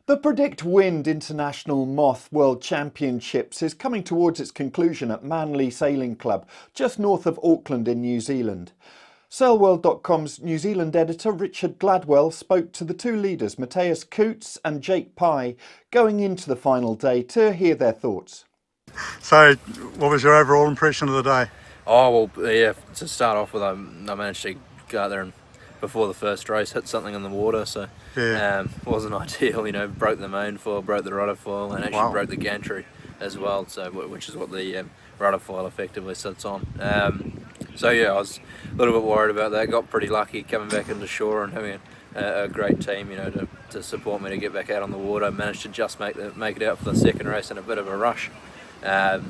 The PredictWind International Moth World Championships is coming towards its conclusion at Manly Sailing Club, just north of Auckland in New Zealand. Sailworld.com's New Zealand editor Richard Gladwell spoke to the two leaders, Mattias Coutts and Jacob Pye, going into the final day to hear their thoughts. So, what was your overall impression of the day? Oh, well, yeah, to start off with, I managed to go out there and before the first race hit something in the water, so wasn't ideal, broke the main foil, broke the rudder foil, and actually broke the gantry as well, so which is what the rudder foil effectively sits on. So yeah, I was a little bit worried about that. Got pretty lucky coming back into shore and having a great team, to support me to get back out on the water. Managed to just make it out for the second race in a bit of a rush. But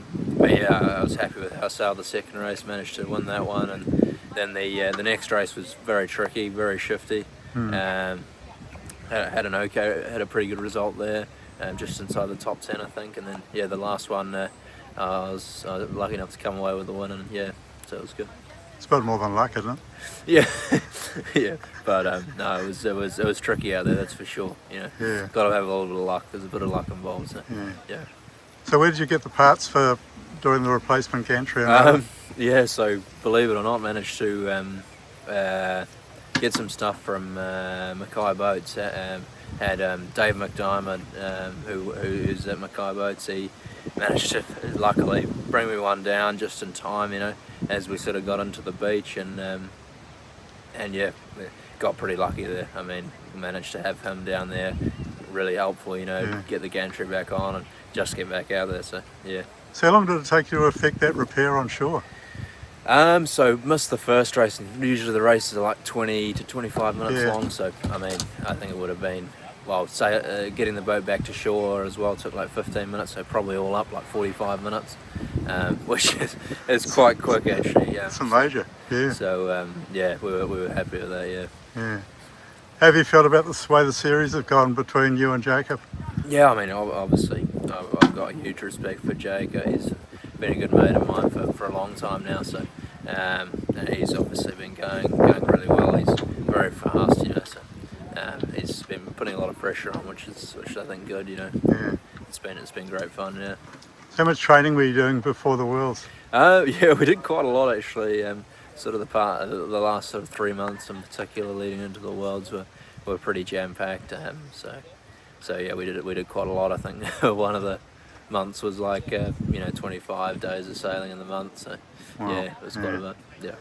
yeah, I was happy with how I sailed the second race, managed to win that one, and then the next race was very tricky, very shifty. Had a pretty good result there, just inside the top 10 I think, and then the last one I was lucky enough to come away with the win, and so it was good. It's a bit more than luck, isn't it? Yeah, yeah, but no, it was tricky out there, that's for sure. Got to have a little bit of luck. There's a bit of luck involved. So, yeah. So where did you get the parts for doing the replacement gantry? So believe it or not, managed to get some stuff from Mackay Boats. Had Dave McDiarmid, who's at Mackay Boats. He managed to luckily bring me one down just in time, as we sort of got into the beach, and got pretty lucky there. I mean, managed to have him down there, really helpful, get the gantry back on and just get back out there. So yeah. So how long did it take you to effect that repair on shore? So missed the first race, and usually the races are like 20 to 25 minutes long. So I mean, I think it would have been, getting the boat back to shore as well took like 15 minutes, so probably all up like 45 minutes, which is quite quick actually. It's a major, So we were happy with that. Yeah. How have you felt about the way the series have gone between you and Jacob? Yeah, I mean, obviously, I've got a huge respect for Jake. He's been a good mate of mine for a long time now. So, and he's obviously been going really well. He's very fast, So, he's been putting a lot of pressure on, which I think good. It's been great fun. Yeah. How much training were you doing before the Worlds? We did quite a lot actually. Sort of the last sort of 3 months in particular leading into the Worlds were pretty jam packed. So yeah, we did quite a lot. I think one of the months was like 25 days of sailing in the month. So yeah, it was quite a bit. Yeah.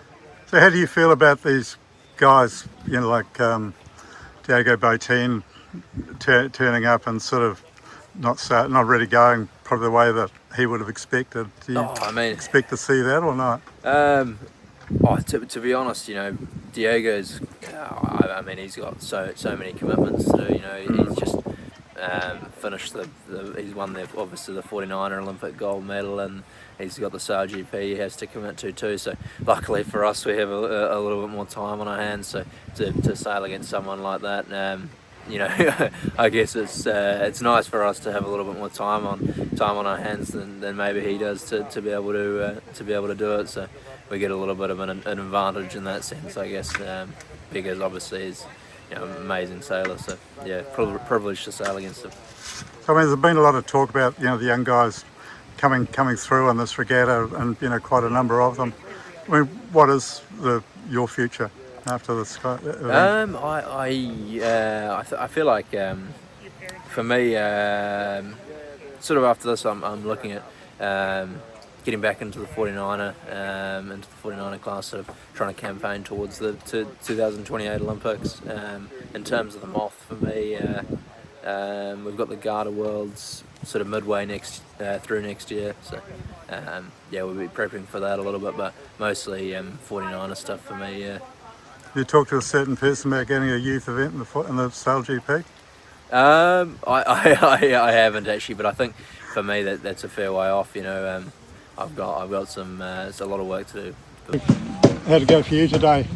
So how do you feel about these guys? Like Diego Botín turning up and sort of not really going probably the way that he would have expected. Do you expect to see that or not? To be honest, Diego's. He's got so many commitments to do. He's just finished he's won obviously the 49er Olympic gold medal, and he's got the SAIL GP he has to commit to too. So luckily for us, we have a little bit more time on our hands. So to sail against someone like that, I guess it's nice for us to have a little bit more time on our hands than maybe he does to be able to do it. So we get a little bit of an advantage in that sense, I guess, because obviously he's an amazing sailor. So yeah, privileged to sail against him. So, there's been a lot of talk about the young guys coming through on this regatta, and quite a number of them. What is your future after this event? I feel like for me, sort of after this, I'm looking at getting back into the 49er class, sort of trying to campaign towards the 2028 Olympics. In terms of the Moth, for me, we've got the Garter Worlds sort of midway through next year. So we'll be prepping for that a little bit, but mostly 49er stuff for me. Yeah. You talked to a certain person about getting a youth event in the SAIL GP? I haven't actually, but I think for me that's a fair way off. I've got some it's a lot of work to do. How'd it go for you today?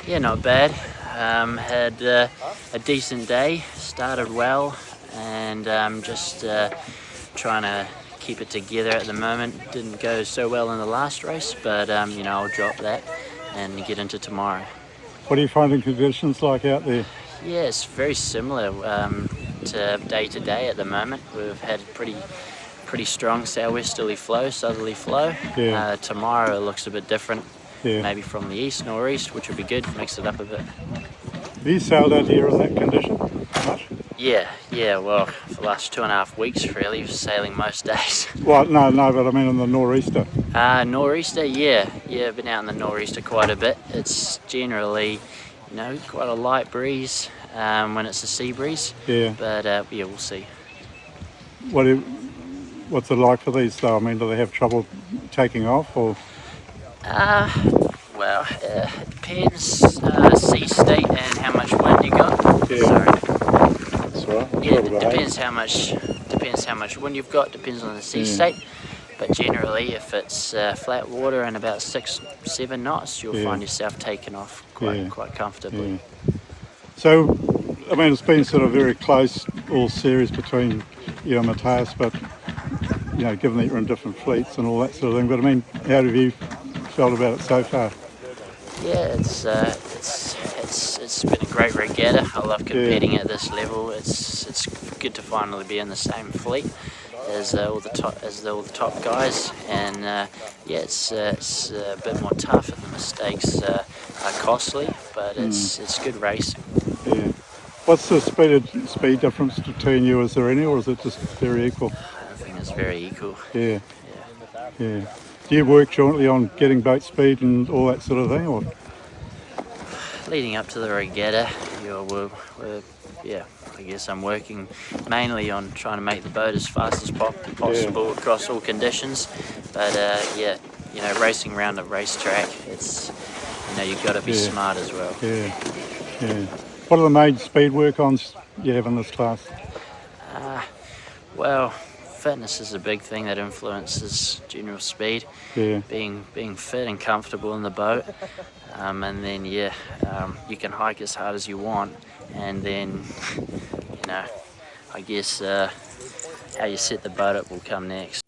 Yeah, not bad. Had a decent day. Started well, and just trying to keep it together at the moment. Didn't go so well in the last race, but I'll drop that and get into tomorrow. What are you finding conditions like out there? Yeah, it's very similar. day to day at the moment. We've had pretty strong southwesterly flow, southerly flow. Yeah. Tomorrow it looks a bit different, Yeah. maybe from the east, northeast, which would be good, mix it up a bit. Have you sailed out here in that condition much? Yeah, well, for the last 2.5 weeks really, sailing most days. Well, no, but I mean in the nor'easter. Nor'easter, yeah, I've been out in the nor'easter quite a bit. It's generally, quite a light breeze when it's a sea breeze. Yeah. But we'll see. What's it like for these though? I mean, do they have trouble taking off or? Well, it depends sea state and how much wind you got. Yeah. Sorry. That's right. Yeah, it depends how much wind you've got. Depends on the sea state. But generally, if it's flat water and about 6-7 knots, you'll find yourself taking off quite comfortably. Yeah. So, I mean, it's been sort of very close all series between you and Mattias, but given that you're in different fleets and all that sort of thing. But I mean, how have you felt about it so far? Yeah, it's been a great regatta. I love competing at this level. It's good to finally be in the same fleet as all the top guys, and it's a bit more tough, and the mistakes are costly, but it's good racing. Yeah. What's the speed difference between you? Is there any, or is it just very equal? I think it's very equal. Yeah. Do you work jointly on getting boat speed and all that sort of thing, or? Leading up to the regatta, I guess I'm working mainly on trying to make the boat as fast as possible across all conditions. But racing around a racetrack, it's you've got to be smart as well. Yeah. What are the main speed work-ons you have in this class? Well, fitness is a big thing that influences general speed. Yeah. Being fit and comfortable in the boat, and then you can hike as hard as you want, and then I guess how you set the boat up will come next.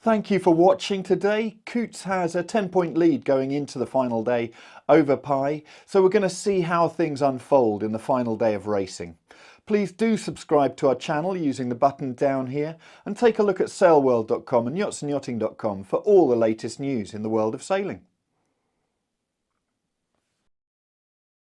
Thank you for watching today. Coutts has a 10-point lead going into the final day over Pye, so we're going to see how things unfold in the final day of racing. Please do subscribe to our channel using the button down here, and take a look at sailworld.com and yachtsandyachting.com for all the latest news in the world of sailing.